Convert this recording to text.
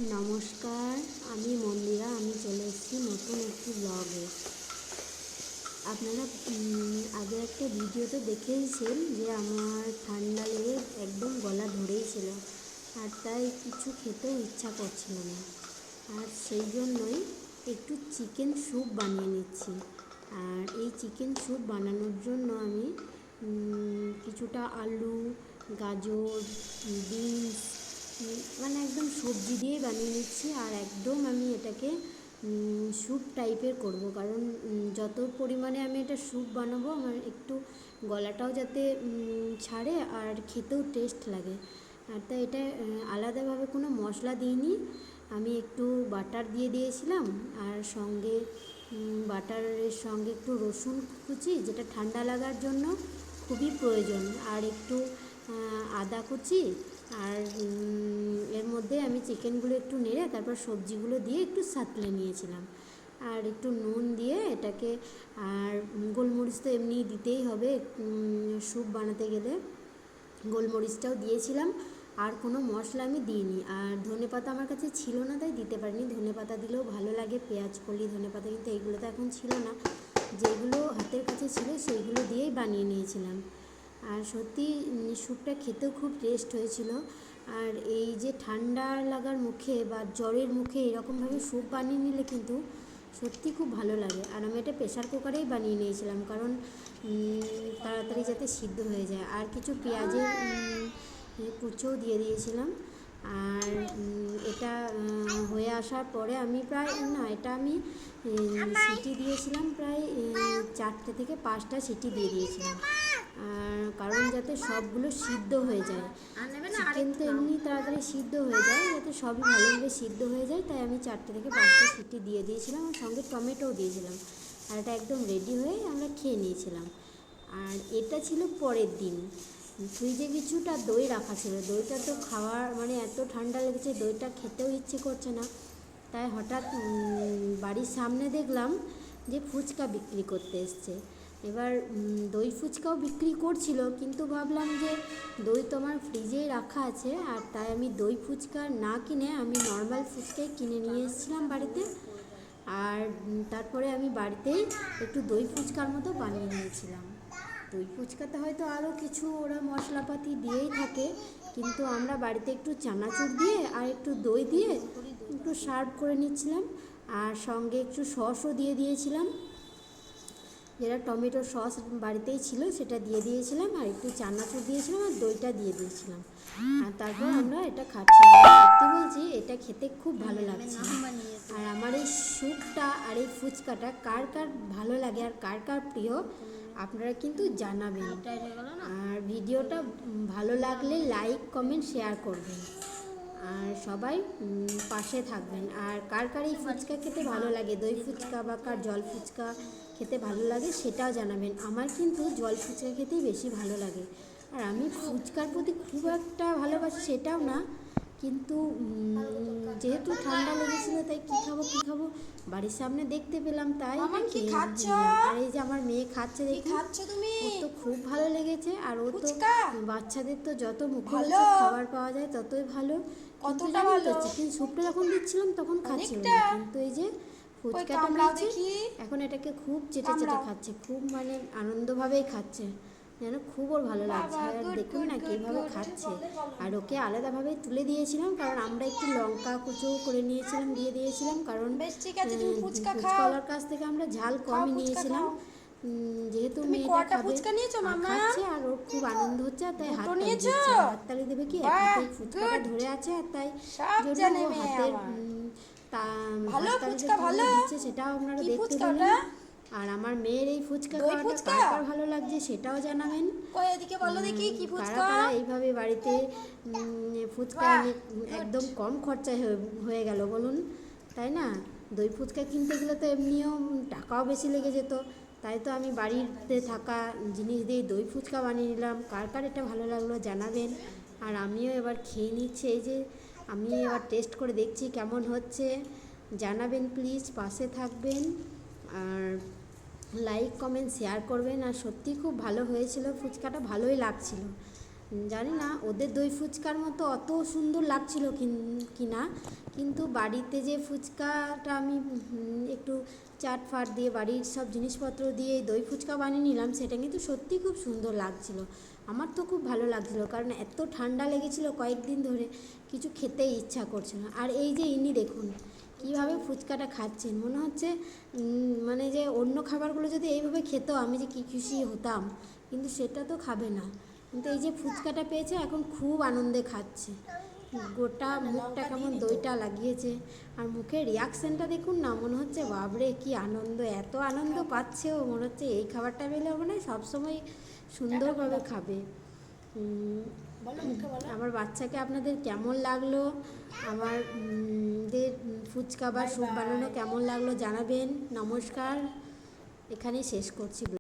নমস্কার, আমি মন্দিরা। আমি চলে এসেছি নতুন একটি ব্লগে। আপনারা আগে একটা ভিডিওতে দেখেইছেন যে আমার ঠান্ডা লেগে একদম গলা ধরেইছিল, আর তাই কিছু খেতেও ইচ্ছা করছিল না। আর সেই জন্যই একটু চিকেন স্যুপ বানিয়ে নিচ্ছি। আর এই চিকেন স্যুপ বানানোর জন্য আমি কিছুটা আলু, গাজর, বিনস, মানে একদম সবজি দিয়ে বানিয়ে নিচ্ছি। আর একদম আমি এটাকে স্যুপ টাইপের করব, কারণ যত পরিমাণে আমি এটা স্যুপ বানাবো আমার একটু গলাটাও যাতে ছাড়ে আর খেতেও টেস্ট লাগে। আর তাই এটা আলাদাভাবে কোনো মশলা দিইনি। আমি একটু বাটার দিয়ে দিয়েছিলাম, আর সঙ্গে বাটারের সঙ্গে একটু রসুন কুচি, যেটা ঠান্ডা লাগার জন্য খুবই প্রয়োজন, আর একটু আদা কুচি। আর এর মধ্যে আমি চিকেনগুলো একটু নেড়ে তারপর সবজিগুলো দিয়ে একটু সাঁতলে নিয়েছিলাম, আর একটু নুন দিয়ে এটাকে, আর গোলমরিচ তো এমনি দিতেই হবে স্যুপ বানাতে গেলে, গোলমরিচটাও দিয়েছিলাম। আর কোনো মশলা আমি দিইনি। আর ধনেপাতা আমার কাছে ছিল না, তাই দিতে পারিনি। ধনেপাতা দিলেও ভালো লাগে, পেঁয়াজ কলি, ধনেপাতা, কিন্তু এইগুলো তো এখন ছিল না। যেগুলো হাতের কাছে ছিল সেইগুলো দিয়েই বানিয়ে নিয়েছিলাম। আর সত্যি স্যুপটা খেতেও খুব টেস্ট হয়েছিল। আর এই যে ঠান্ডা লাগার মুখে বা জ্বরের মুখে এরকমভাবে স্যুপ বানিয়ে নিলে কিন্তু সত্যি খুব ভালো লাগে। আর আমি এটা প্রেশার কুকারেই বানিয়ে নিয়েছিলাম, কারণ তাড়াতাড়ি যাতে সিদ্ধ হয়ে যায়। আর কিছু পেঁয়াজের কুচোও দিয়ে দিয়েছিলাম। আর এটা হয়ে আসার পরে আমি আমি সিটি দিয়েছিলাম প্রায় 4টে থেকে 5টা সিটি দিয়ে দিয়েছিলাম, কারণ যাতে সবগুলো সিদ্ধ হয়ে যায়। চিকেন তো এমনি তাড়াতাড়ি সিদ্ধ হয়ে যায়, যাতে সবই ভালোভাবে সিদ্ধ হয়ে যায়, তাই আমি 4টে থেকে 5টা সিটি দিয়ে দিয়েছিলাম, আর সঙ্গে টমেটোও দিয়েছিলাম। আর এটা একদম রেডি হয়ে আমরা খেয়ে নিয়েছিলাম। আর এটা ছিল পরের দিন। ফ্রিজে কিছুটা দই রাখা ছিল। দইটা তো খাওয়ার মানে এত ঠান্ডা লেগেছে, দইটা খেতেও ইচ্ছে করছে না। তাই হঠাৎ বাড়ির সামনে দেখলাম যে ফুচকা বিক্রি করতে এসছে। এবার দই ফুচকাও বিক্রি করছিল, কিন্তু ভাবলাম যে দই তো আমার ফ্রিজেই রাখা আছে, আর তাই আমি দই ফুচকা না কিনে আমি নর্মাল ফুচকাই কিনে নিয়ে এসেছিলাম বাড়িতে। আর তারপরে আমি বাড়িতেই একটু দই ফুচকার মতো বানিয়ে নিয়েছিলাম। দই ফুচকাতে হয়তো আরও কিছু ওরা মশলাপাতি দিয়েই থাকে, কিন্তু আমরা বাড়িতে একটু চানাচুর দিয়ে আর একটু দই দিয়ে একটু সার্ভ করে নিচ্ছিলাম। আর সঙ্গে একটু সসও দিয়ে দিয়েছিলাম, যেটা টমেটো সস বাড়িতেই ছিল সেটা দিয়ে দিয়েছিলাম, আর একটু চানাচুর দিয়েছিলাম, আর দইটা দিয়ে দিয়েছিলাম। আর তারপর আমরা এটা খাচ্ছিলাম। সত্যি বলছি, এটা খেতে খুব ভালো লাগছে। আর আমার এই স্যুপটা আর এই ফুচকাটা কার কার ভালো লাগে আর কার কার প্রিয় আপনারা কিন্তু জানাবেন। আর ভিডিওটা ভালো লাগলে লাইক, কমেন্ট, শেয়ার করবেন, আর সবাই পাশে থাকবেন। আর কার কার এই ফুচকা খেতে ভালো লাগে, দই ফুচকা বা কার জল ফুচকা খেতে ভালো লাগে সেটাও জানাবেন। আমার কিন্তু জল ফুচকা খেতেই বেশি ভালো লাগে। আর আমি ফুচকার প্রতি খুব একটা ভালোবাসি সেটাও না, কিন্তু যেহেতু ঠান্ডা লেগেছিল তাই কী খাবো বাড়ির সামনে দেখতে পেলাম, তাই খেয়ে নিলাম। আর এই যে আমার মেয়ে খাচ্ছে, দেখি ওর তো খুব ভালো লেগেছে। আর ও তো বাচ্চাদের তো যত মুখরোচক খাবার পাওয়া যায় ততই ভালো। কিন্তু জানি তো, চিকেন স্যুপটা যখন দিচ্ছিলাম তখন খাচ্ছিল না, কিন্তু এই যে ফুচকাটা নিয়েছে এখন এটাকে খুব চেটে চেটে খাচ্ছে, খুব মানে আনন্দভাবেই খাচ্ছে, যেন খুব ওর ভালো লাগছে। আর দেখুন না কীভাবে খাচ্ছে। আর ওকে আলাদাভাবে তুলে দিয়েছিলাম, কারণ আমরা একটু লঙ্কা কুচো করে নিয়েছিলাম, দিয়ে দিয়েছিলাম, কারণ ফুচকাওয়ালার কাছ থেকে আমরা ঝাল কমই নিয়েছিলাম। যেহেতু মেয়েটা খাবে, খাচ্ছে আর ওর খুব আনন্দ হচ্ছে, আর তাই হাততালি দেবে কি, এক হাতে ফুচকাটা ধরে আছে, আর তাই জন্য ও হাতের হাততালি দিচ্ছে, সেটাও আপনারা দেখতে পেলেন। আর আমার মেয়ের এই ফুচকা খাওয়াটা কার কার ভালো লাগছে সেটাও জানাবেন। কারা কারা এইভাবে বাড়িতে ফুচকা একদম কম খরচায় হয়ে গেল বলুন, তাই না? দই ফুচকা কিনতে গেলে তো এমনিও টাকাও বেশি লেগে যেত, তাই তো আমি বাড়িতে থাকা জিনিস দিয়ে দই ফুচকা বানিয়ে নিলাম। কার কার এটা ভালো লাগলো জানাবেন। আর আমিও এবার খেয়ে নিচ্ছি, এই যে আমি এবার টেস্ট করে দেখছি কেমন হচ্ছে, জানাবেন প্লিজ, পাশে থাকবেন, আর লাইক, কমেন্ট, শেয়ার করবেন। আর সত্যি খুব ভালো হয়েছিল, ফুচকাটা ভালোই লাগছিল। জানি না ওদের দই ফুচকার মতো অত সুন্দর লাগছিল কিনা, কিন্তু বাড়িতে যে ফুচকাটা আমি একটু চাট ফাট দিয়ে বাড়ির সব জিনিসপত্র দিয়ে দই ফুচকা বানিয়ে নিলাম, সেটা কিন্তু সত্যি খুব সুন্দর লাগছিল। আমার তো খুব ভালো লাগছিলো, কারণ এত ঠান্ডা লেগেছিলো কয়েকদিন ধরে, কিছু খেতেই ইচ্ছা করছে না। আর এই যে ইনি দেখুন কীভাবে ফুচকাটা খাচ্ছেন, মনে হচ্ছে মানে যে অন্য খাবারগুলো যদি এইভাবে খেত আমি যে কী খুশি হতাম, কিন্তু সেটা তো খাবে না। কিন্তু এই যে ফুচকাটা পেয়েছে এখন খুব আনন্দে খাচ্ছে, গোটা মুখটা কেমন দইটা লাগিয়েছে। আর মুখের রিয়াকশানটা দেখুন না, মনে হচ্ছে বাবরে কি আনন্দ, এত আনন্দ পাচ্ছে ও, মনে হচ্ছে এই খাবারটা পেলে মানে সবসময় সুন্দরভাবে খাবে। আমার বাচ্চাকে আপনাদের কেমন লাগলো, আমার ফুচকা বা স্যুপ বানানো কেমন লাগলো জানাবেন। নমস্কার, এখানেই শেষ করছি।